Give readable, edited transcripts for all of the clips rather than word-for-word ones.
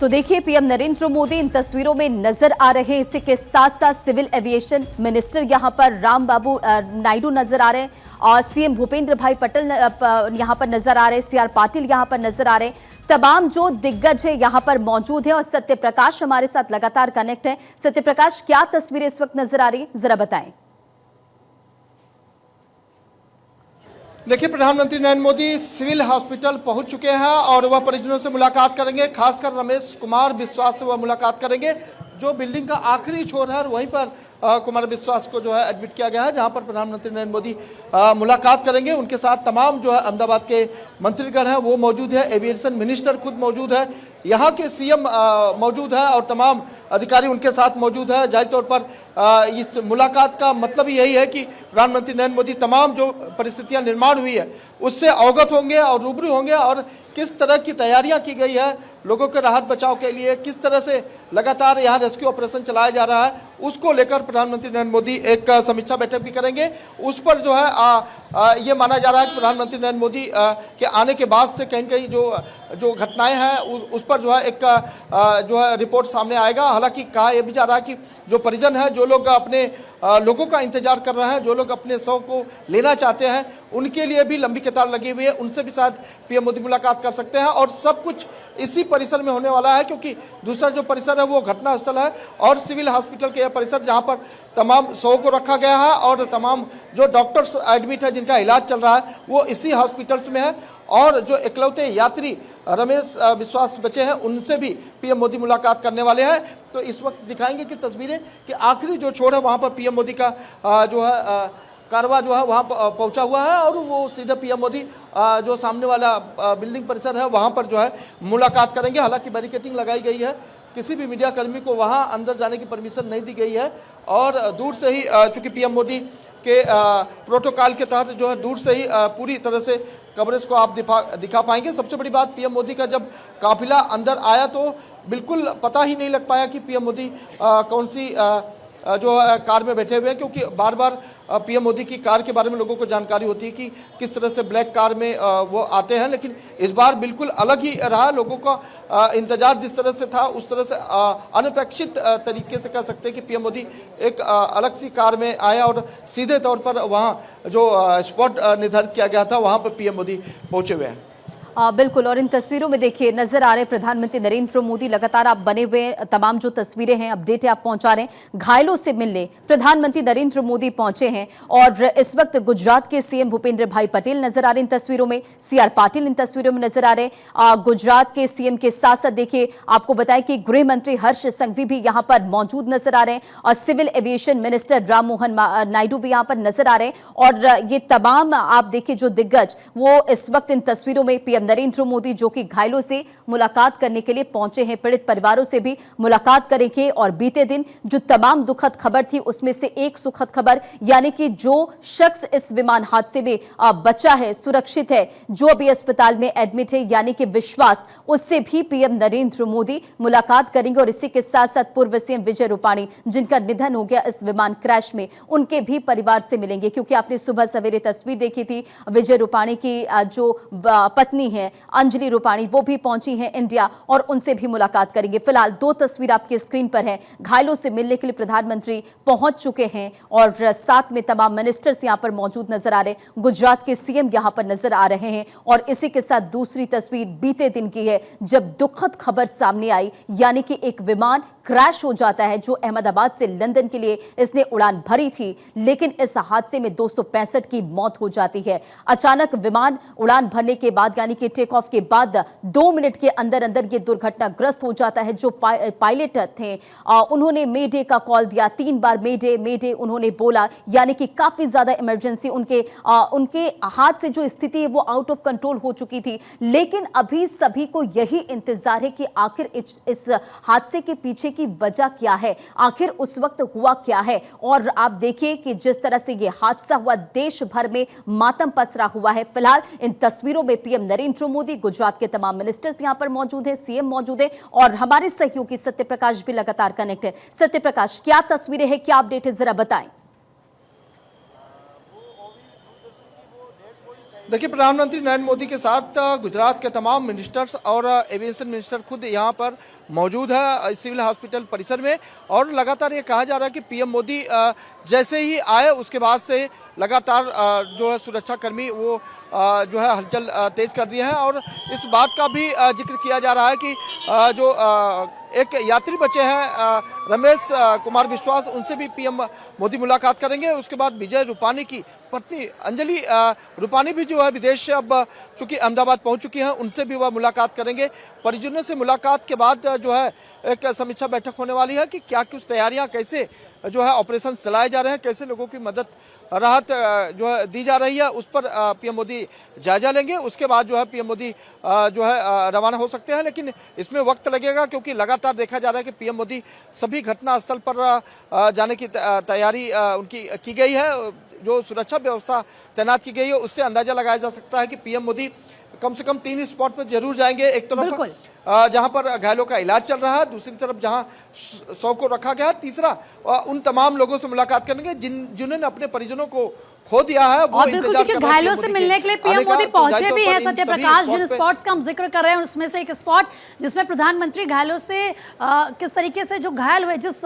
तो देखिए, पीएम नरेंद्र मोदी इन तस्वीरों में नजर आ रहे हैं। इसी के साथ साथ सिविल एविएशन मिनिस्टर यहां पर रामबाबू नायडू नजर आ रहे हैं और सीएम भूपेंद्र भाई पटेल यहां पर नजर आ रहे हैं, सीआर पाटिल यहां पर नजर आ रहे हैं। तमाम जो दिग्गज है यहां पर मौजूद है और सत्य प्रकाश हमारे साथ लगातार कनेक्ट है। सत्य प्रकाश, क्या तस्वीरें इस वक्त नजर आ रही है, जरा बताएं। देखिए, प्रधानमंत्री नरेंद्र मोदी सिविल हॉस्पिटल पहुंच चुके हैं और वह परिजनों से मुलाकात करेंगे। खासकर रमेश कुमार विश्वास से वह मुलाकात करेंगे। जो बिल्डिंग का आखिरी छोर है वहीं पर कुमार विश्वास को जो है एडमिट किया गया है, जहां पर प्रधानमंत्री नरेंद्र मोदी मुलाकात करेंगे। उनके साथ तमाम जो है अहमदाबाद के मंत्रीगण हैं वो मौजूद है, एविएशन मिनिस्टर खुद मौजूद है, यहाँ के सीएम मौजूद है और तमाम अधिकारी उनके साथ मौजूद है। जाहिर तौर पर इस मुलाकात का मतलब ही यही है कि प्रधानमंत्री नरेंद्र मोदी तमाम जो परिस्थितियां निर्माण हुई है उससे अवगत होंगे और रूबरू होंगे और किस तरह की तैयारियां की गई है लोगों के राहत बचाव के लिए, किस तरह से लगातार यहाँ रेस्क्यू ऑपरेशन चलाया जा रहा है, उसको लेकर प्रधानमंत्री नरेंद्र मोदी एक समीक्षा बैठक भी करेंगे। उस पर जो है ये माना जा रहा है कि प्रधानमंत्री नरेंद्र मोदी के आने के बाद से कहीं कहीं जो घटनाएं हैं उस पर जो है एक जो है रिपोर्ट सामने आएगा। हालांकि कहा यह भी जा रहा है कि जो परिजन है, जो लोग अपने लोगों का इंतजार कर रहे हैं, जो लोग अपने शव को लेना चाहते हैं, उनके लिए भी लंबी कतार लगी हुई है। उनसे भी शायद पीएम मोदी मुलाकात कर सकते हैं और सब कुछ इसी परिसर में होने वाला है, क्योंकि दूसरा जो परिसर है वो घटनास्थल है और सिविल हॉस्पिटल के यह परिसर जहां पर तमाम शव को रखा गया है और तमाम जो डॉक्टर्स एडमिट है जिनका इलाज चल रहा है वो इसी हॉस्पिटल्स में है। और जो इकलौते यात्री रमेश विश्वास बचे हैं उनसे भी पीएम मोदी मुलाकात करने वाले हैं। तो इस वक्त दिखाएंगे कि तस्वीरें कि आखिरी जो छोर है वहां पर पीएम मोदी का जो है कारवा जो है वहाँ पहुँचा हुआ है और वो सीधे पीएम मोदी जो सामने वाला बिल्डिंग परिसर है वहाँ पर जो है मुलाकात करेंगे। हालांकि बैरिकेडिंग लगाई गई है, किसी भी मीडिया कर्मी को वहाँ अंदर जाने की परमिशन नहीं दी गई है और दूर से ही चूँकि पीएम मोदी के प्रोटोकॉल के तहत जो है दूर से ही पूरी तरह से कवरेज को आप दिखा पाएंगे। सबसे बड़ी बात, पीएम मोदी का जब काफिला अंदर आया तो बिल्कुल पता ही नहीं लग पाया कि पीएम मोदी कौन सी जो कार में बैठे हुए हैं, क्योंकि बार बार पीएम मोदी की कार के बारे में लोगों को जानकारी होती है कि किस तरह से ब्लैक कार में वो आते हैं, लेकिन इस बार बिल्कुल अलग ही रहा। लोगों का इंतजार जिस तरह से था उस तरह से अनपेक्षित तरीके से कह सकते हैं कि पीएम मोदी एक अलग सी कार में आया और सीधे तौर पर वहाँ जो स्पॉट निर्धारित किया गया था वहाँ पर पीएम मोदी पहुँचे हुए हैं। बिल्कुल, और इन तस्वीरों में देखिए नजर आ रहे प्रधानमंत्री नरेंद्र मोदी। लगातार आप बने हुए तमाम जो तस्वीरें हैं, अपडेट आप पहुंचा रहे हैं। घायलों से मिलने प्रधानमंत्री नरेंद्र मोदी पहुंचे हैं और इस वक्त गुजरात के सीएम भूपेंद्र भाई पटेल नजर आ रहे हैं इन तस्वीरों में, सीआर पाटिल इन तस्वीरों में नजर आ रहे हैं। गुजरात के सीएम के साथ साथ देखिए आपको बताएं कि गृह मंत्री हर्ष संघवी भी यहाँ पर मौजूद नजर आ रहे हैं और civil aviation minister Ram Mohan Naidu भी यहाँ पर नजर आ रहे हैं। और ये तमाम आप देखिए जो दिग्गज वो इस वक्त इन तस्वीरों में पीएम नरेंद्र मोदी जो कि घायलों से मुलाकात करने के लिए पहुंचे हैं, पीड़ित परिवारों से भी मुलाकात करेंगे। और बीते दिन जो तमाम दुखद खबर थी उसमें से एक सुखद खबर, यानी कि जो शख्स इस विमान हादसे में बचा है, सुरक्षित है, जो अभी अस्पताल में एडमिट है, यानी कि विश्वास, उससे भी पीएम नरेंद्र मोदी मुलाकात करेंगे। और इसी के साथ साथ पूर्व सीएम विजय रूपाणी जिनका निधन हो गया इस विमान क्रैश में, उनके भी परिवार से मिलेंगे। क्योंकि आपने सुबह सवेरे तस्वीर देखी थी, विजय रूपाणी की जो पत्नी है अंजलि रूपाणी वो भी पहुंची हैं इंडिया और उनसे भी मुलाकात करेंगे। फिलहाल दो तस्वीर आपके स्क्रीन पर है। घायलों से मिलने के लिए प्रधानमंत्री पहुंच चुके हैं और साथ में तमाम मिनिस्टर्स यहां पर मौजूद नजर आ रहे हैं। गुजरात के सीएम यहां पर नजर आ रहे हैं और इसी के साथ दूसरी तस्वीर बीते दिन की है जब दुखद खबर सामने आई, यानी कि एक विमान क्रैश हो जाता है जो अहमदाबाद से लंदन के लिए इसने उड़ान भरी थी, लेकिन इस हादसे में 265 की मौत हो जाती है। अचानक विमान उड़ान भरने के बाद यानी कि टेक ऑफ के बाद 2 मिनट के अंदर अंदर ये दुर्घटनाग्रस्त हो जाता है। जो पायलट थे उन्होंने मेडे का कॉल दिया, 3 बार मेडे मेडे उन्होंने बोला, यानी कि काफी ज्यादा इमरजेंसी, उनके हाथ से जो स्थिति है वो आउट ऑफ कंट्रोल हो चुकी थी। लेकिन अभी सभी को यही इंतजार है कि आखिर इस हादसे के पीछे की वजह क्या है, आखिर उस वक्त हुआ क्या है। और आप देखिए कि जिस तरह से ये हादसा हुआ देश भर में मातम पसरा हुआ है। फिलहाल इन तस्वीरों में पीएम नरेंद्र मोदी, गुजरात के तमाम मिनिस्टर्स यहां पर मौजूद हैं, सीएम मौजूद है और हमारे सहयोगी सत्य प्रकाश भी लगातार कनेक्ट है। सत्य प्रकाश, क्या तस्वीरें हैं, क्या अपडेट है, जरा बताएं। देखिए, प्रधानमंत्री नरेंद्र मोदी के साथ गुजरात के तमाम मिनिस्टर्स और एविएशन मिनिस्टर खुद यहाँ पर मौजूद है सिविल हॉस्पिटल परिसर में। और लगातार ये कहा जा रहा है कि पीएम मोदी जैसे ही आए उसके बाद से लगातार जो है सुरक्षाकर्मी वो जो है हलचल तेज कर दिए हैं। और इस बात का भी जिक्र किया जा रहा है कि जो एक यात्री बचे हैं रमेश कुमार विश्वास, उनसे भी पीएम मोदी मुलाकात करेंगे। उसके बाद विजय रूपानी की पत्नी अंजलि रूपानी भी जो है विदेश से अब चूंकि अहमदाबाद पहुंच चुकी हैं, उनसे भी वह मुलाकात करेंगे। परिजनों से मुलाकात के बाद जो है एक समीक्षा बैठक होने वाली है कि क्या कुछ तैयारियां, कैसे जो है ऑपरेशन चलाए जा रहे हैं, कैसे लोगों की मदद राहत जो है दी जा रही है, उस पर पीएम मोदी जायजा लेंगे। उसके बाद जो है पीएम मोदी जो है रवाना हो सकते हैं, लेकिन इसमें वक्त लगेगा क्योंकि लगातार देखा जा रहा है कि पीएम मोदी सभी घटना स्थल पर जाने की तैयारी उनकी की गई है। जो सुरक्षा व्यवस्था तैनात की गई है उससे अंदाजा लगाया जा सकता है कि पीएम मोदी कम से कम 3 स्पॉट पर जरूर जाएंगे। एक तरफ जहां पर घायलों का इलाज चल रहा है, दूसरी तरफ जहां 100 को रखा गया, तीसरा उन तमाम लोगों से मुलाकात करेंगे जिन्होंने अपने परिजनों को खो दिया है। वो बिल्कुल, क्योंकि घायलों से मिलने के लिए पीएम मोदी पहुंचे भी हैं। सत्य प्रकाश, जिन स्पॉट्स का हम जिक्र कर रहे हैं उसमें से एक स्पॉट जिसमें प्रधानमंत्री घायलों से किस तरीके से जो घायल हुए, जिस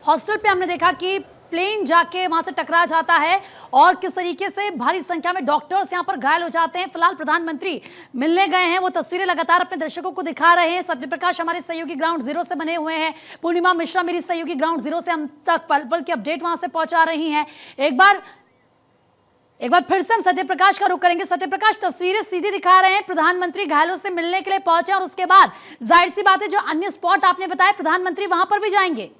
हॉस्टल पे हमने देखा कि प्लेन जाके वहां से टकरा जाता है और किस तरीके से भारी संख्या में डॉक्टर्स यहां पर घायल हो जाते हैं। फिलहाल प्रधानमंत्री मिलने गए हैं, वो तस्वीरें लगातार अपने दर्शकों को दिखा रहे हैं। सत्यप्रकाश हमारे सहयोगी ग्राउंड जीरो से बने हुए हैं, पूर्णिमा मिश्रा मेरी सहयोगी ग्राउंड जीरो से हम तक पल पल की अपडेट वहां से पहुंचा रही हैं। एक बार फिर से हम सत्यप्रकाश का रुख करेंगे। सत्यप्रकाश, तस्वीरें सीधी दिखा रहे हैं, प्रधानमंत्री घायलों से मिलने के लिए पहुंचे और उसके बाद जाहिर सी बात है जो अन्य स्पॉट आपने बताया प्रधानमंत्री वहां पर भी जाएंगे।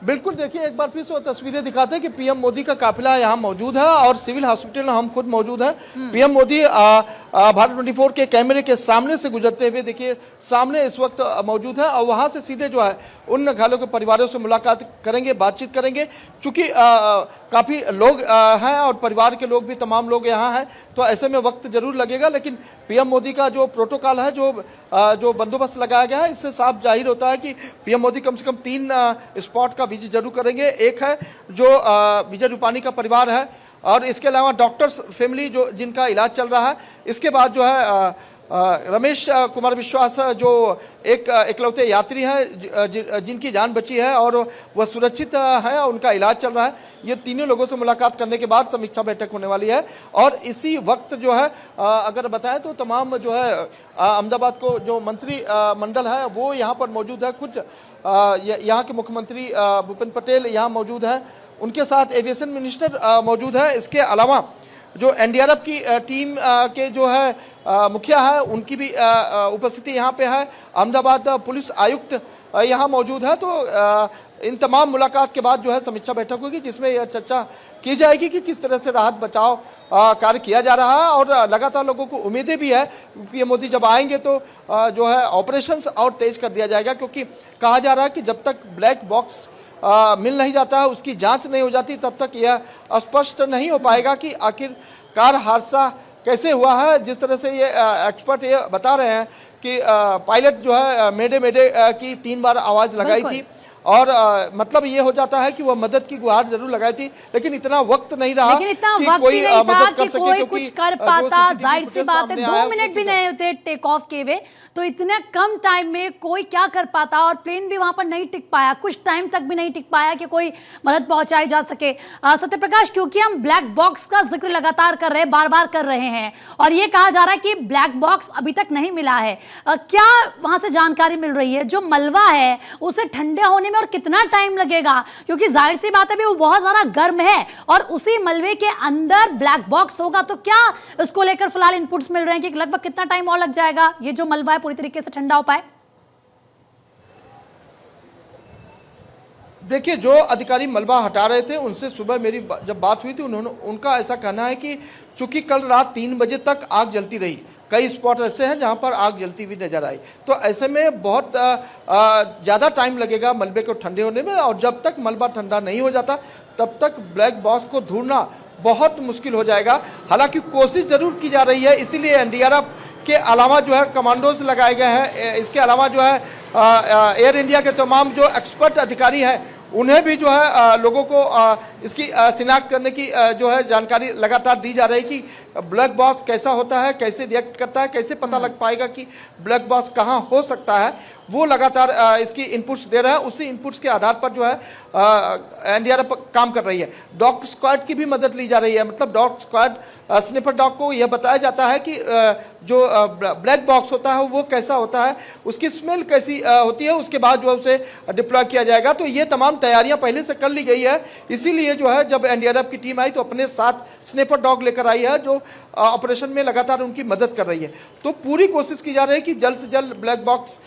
बिल्कुल, देखिए एक बार फिर से वो तस्वीरें दिखाते हैं कि पीएम मोदी का काफिला यहाँ मौजूद है और सिविल हॉस्पिटल में हम खुद मौजूद हैं। पीएम मोदी भारत 24 के कैमरे के सामने से गुजरते हुए देखिए सामने इस वक्त मौजूद है और वहां से सीधे जो है उन घायलों के परिवारों से मुलाकात करेंगे, बातचीत करेंगे। चूंकि काफ़ी लोग हैं और परिवार के लोग भी तमाम लोग यहाँ हैं, तो ऐसे में वक्त जरूर लगेगा। लेकिन पीएम मोदी का जो प्रोटोकॉल है, जो बंदोबस्त लगाया गया है, इससे साफ जाहिर होता है कि पीएम मोदी कम से कम 3 स्पॉट का विजिट जरूर करेंगे। एक है जो विजय रूपानी का परिवार है और इसके अलावा डॉक्टर्स फैमिली जो जिनका इलाज चल रहा है। इसके बाद जो है रमेश कुमार विश्वास जो एक इकलौते यात्री हैं जिनकी जान बची है और वह सुरक्षित है, उनका इलाज चल रहा है। ये तीनों लोगों से मुलाकात करने के बाद समीक्षा बैठक होने वाली है। और इसी वक्त जो है अगर बताएं तो तमाम जो है अहमदाबाद को जो मंत्री मंडल है वो यहाँ पर मौजूद है। खुद यहाँ के मुख्यमंत्री भूपेंद्र पटेल यहाँ मौजूद हैं, उनके साथ एविएशन मिनिस्टर मौजूद है। इसके अलावा जो एनडीआरएफ की टीम के जो है मुखिया है उनकी भी उपस्थिति यहाँ पे है। अहमदाबाद पुलिस आयुक्त यहाँ मौजूद है। तो इन तमाम मुलाकात के बाद जो है समीक्षा बैठक होगी जिसमें यह चर्चा की जाएगी कि किस तरह से राहत बचाव कार्य किया जा रहा है। और लगातार लोगों को उम्मीदें भी है पीएम मोदी जब आएंगे तो जो है ऑपरेशंस और तेज कर दिया जाएगा, क्योंकि कहा जा रहा है कि जब तक ब्लैक बॉक्स मिल नहीं जाता है, उसकी जांच नहीं हो जाती, तब तक यह स्पष्ट नहीं हो पाएगा कि आखिरकार हादसा कैसे हुआ है। जिस तरह से ये एक्सपर्ट ये बता रहे हैं कि पायलट जो है मेडे मेडे की 3 बार आवाज़ लगाई थी और मतलब ये हो जाता है कि वह मदद की गुहार जरूर लगाई थी, लेकिन इतना वक्त नहीं रहा कि कोई मदद कर सके, कोई कुछ कर पाता। जाहिर सी बात है 2 मिनट भी नहीं होते टेक ऑफ के हुए, तो इतने कम टाइम में कोई क्या कर पाता। और प्लेन भी वहां पर नहीं टिक पाया, कुछ टाइम तक भी नहीं टिक पाया कि कोई मदद पहुंचाई जा सके। सत्यप्रकाश, क्योंकि हम ब्लैक बॉक्स का जिक्र लगातार कर रहे हैं, बार बार कर रहे हैं और ये कहा जा रहा है कि ब्लैक बॉक्स अभी तक नहीं मिला है, क्या वहां से जानकारी मिल रही है? जो मलबा है उसे ठंडे होने में और कितना टाइम लगेगा? क्योंकि जाहिर सी बात है वो बहुत ज्यादा गर्म है और उसी मलबे के अंदर ब्लैक बॉक्स होगा, तो क्या इसको लेकर फिलहाल इनपुट्स मिल रहे हैं कि लगभग कितना टाइम और लग जाएगा ये जो मलबा है पूरी तरीके से ठंडा हो पाए? देखिए, जो अधिकारी मलबा हटा रहे थे उनसे सुबह मेरी जब बात हुई थी उनका ऐसा कहना है कि चूंकि कल रात 3 बजे तक आग जलती रही, कई स्पॉट ऐसे हैं जहां पर आग जलती हुई नजर आई, तो ऐसे में बहुत ज़्यादा टाइम लगेगा मलबे को ठंडे होने में। और जब तक मलबा ठंडा नहीं हो जाता तब तक ब्लैक बॉक्स को ढूंढना बहुत मुश्किल हो जाएगा। हालांकि कोशिश जरूर की जा रही है, इसीलिए एनडीआरएफ के अलावा जो है कमांडोज लगाए गए हैं। इसके अलावा जो है एयर इंडिया के तमाम जो एक्सपर्ट अधिकारी हैं उन्हें भी जो है लोगों को इसकी शिनाख्त करने की जो है जानकारी लगातार दी जा रही है कि ब्लैक बॉक्स कैसा होता है, कैसे रिएक्ट करता है, कैसे पता लग पाएगा कि ब्लैक बॉक्स कहाँ हो सकता है, वो लगातार इसकी इनपुट्स दे रहा है। उसी इनपुट्स के आधार पर जो है एनडीआरएफ काम कर रही है। डॉग स्क्वाड की भी मदद ली जा रही है। मतलब डॉग स्क्वाड स्निफर डॉग को यह बताया जाता है कि जो ब्लैक बॉक्स होता है वो कैसा होता है, उसकी स्मेल कैसी होती है, उसके बाद जो है उसे डिप्लॉय किया जाएगा। तो ये तमाम तैयारियां पहले से कर ली गई है। इसीलिए जो है जब एनडीआरएफ की टीम आई तो अपने साथ स्निफर डॉग लेकर आई है, जो ऑपरेशन में लगातार उनकी मदद कर रही है। तो पूरी कोशिश की जा रही है कि जल्द से जल्द ब्लैक बॉक्स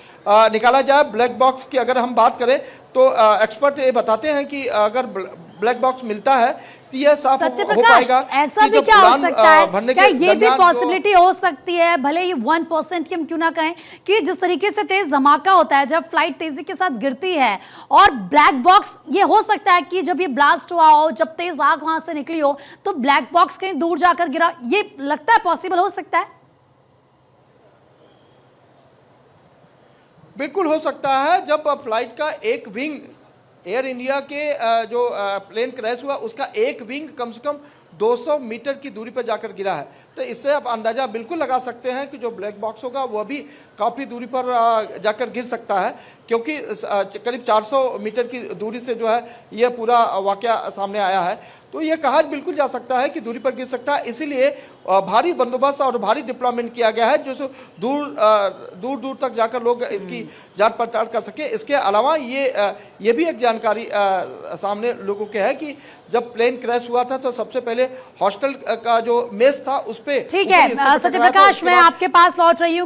निकाला जाए। ब्लैक बॉक्स की अगर हम बात करें तो एक्सपर्ट ये बताते हैं कि अगर ब्लैक बॉक्स मिलता है तो यह साफ हो पाएगा। ऐसा भी क्या हो सकता है, क्या ये भी पॉसिबिलिटी हो सकती है, भले ही 1% की हम क्यों ना कहें, कि जिस तरीके से तेज धमाका होता है जब फ्लाइट तेजी के साथ गिरती है, और ब्लैक बॉक्स, ये हो सकता है कि जब ये ब्लास्ट हुआ हो, जब तेज आग वहां से निकली हो, तो ब्लैक बॉक्स कहीं दूर जाकर गिरा, ये लगता है पॉसिबल हो सकता है? बिल्कुल हो सकता है। जब फ्लाइट का एक विंग, एयर इंडिया के जो प्लेन क्रैश हुआ उसका एक विंग कम से कम 200 मीटर की दूरी पर जाकर गिरा है, तो इससे आप अंदाज़ा बिल्कुल लगा सकते हैं कि जो ब्लैक बॉक्स होगा वह भी काफ़ी दूरी पर जाकर गिर सकता है, क्योंकि करीब 400 मीटर की दूरी से जो है यह पूरा वाकया सामने आया है। तो ये कहा बिल्कुल जा सकता है कि दूरी पर गिर सकता है। इसीलिए भारी बंदोबस्त और भारी डिप्लॉयमेंट किया गया है, जो दूर दूर तक जाकर लोग इसकी जांच पड़ताल कर सके। इसके अलावा ये भी एक जानकारी सामने लोगों के है कि जब प्लेन क्रैश हुआ था तो सबसे पहले हॉस्टल का जो मेस था उस पे, ठीक है सत्यप्रकाश, मैं आपके पास लौट रही हूँ।